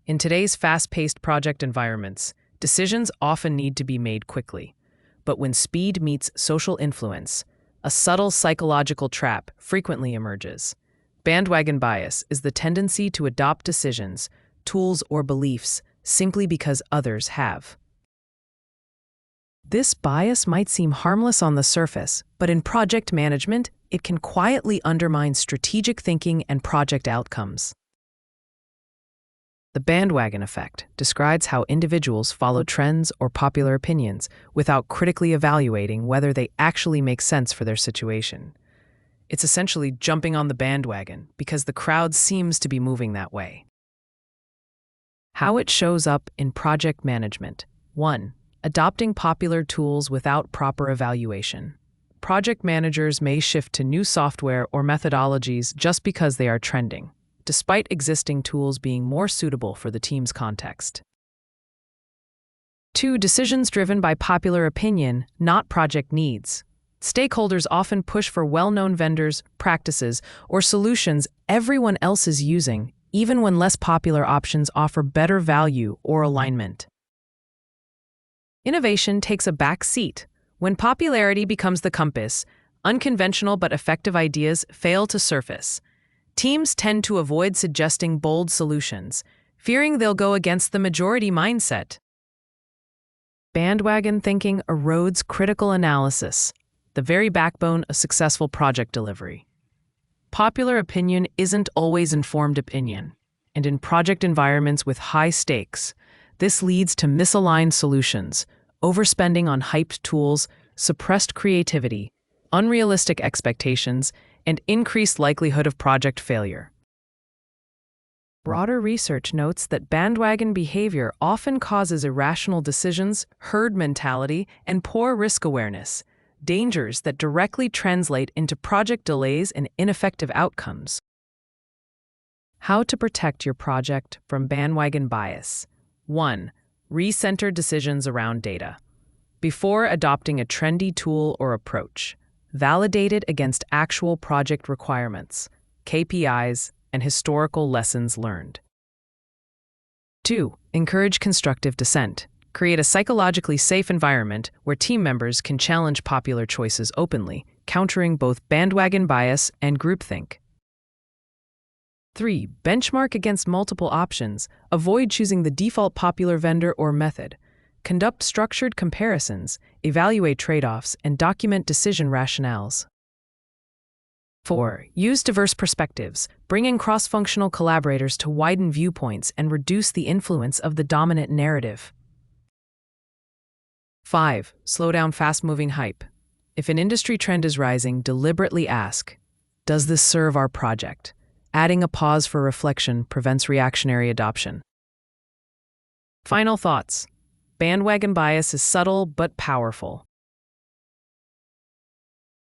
In today's fast-paced project environments, decisions often need to be made quickly. But when speed meets social influence, a subtle psychological trap frequently emerges. Bandwagon bias is the tendency to adopt decisions, tools, or beliefs simply because others have. This bias might seem harmless on the surface, but in project management, it can quietly undermine strategic thinking and project outcomes. The bandwagon effect describes how individuals follow trends or popular opinions without critically evaluating whether they actually make sense for their situation. It's essentially jumping on the bandwagon because the crowd seems to be moving that way. How it shows up in project management. 1. Adopting popular tools without proper evaluation. Project managers may shift to new software or methodologies just because they are trending, despite existing tools being more suitable for the team's context. 2. Decisions driven by popular opinion, not project needs. Stakeholders often push for well-known vendors, practices, or solutions everyone else is using, even when less popular options offer better value or alignment. Innovation takes a back seat. When popularity becomes the compass, unconventional but effective ideas fail to surface. Teams tend to avoid suggesting bold solutions, fearing they'll go against the majority mindset. Bandwagon thinking erodes critical analysis, the very backbone of successful project delivery. Popular opinion isn't always informed opinion, and in project environments with high stakes, this leads to misaligned solutions, overspending on hyped tools, suppressed creativity, unrealistic expectations, and increased likelihood of project failure. Broader research notes that bandwagon behavior often causes irrational decisions, herd mentality, and poor risk awareness, dangers that directly translate into project delays and ineffective outcomes. How to protect your project from bandwagon bias. 1. Recenter decisions around data. Before adopting a trendy tool or approach, validate it against actual project requirements, KPIs, and historical lessons learned. 2. Encourage constructive dissent. Create a psychologically safe environment where team members can challenge popular choices openly, countering both bandwagon bias and groupthink. 3. Benchmark against multiple options. Avoid choosing the default popular vendor or method. Conduct structured comparisons, evaluate trade-offs, and document decision rationales. 4. Use diverse perspectives. Bring in cross-functional collaborators to widen viewpoints and reduce the influence of the dominant narrative. 5. Slow down fast-moving hype. If an industry trend is rising, deliberately ask, does this serve our project? Adding a pause for reflection prevents reactionary adoption. Final thoughts. Bandwagon bias is subtle but powerful.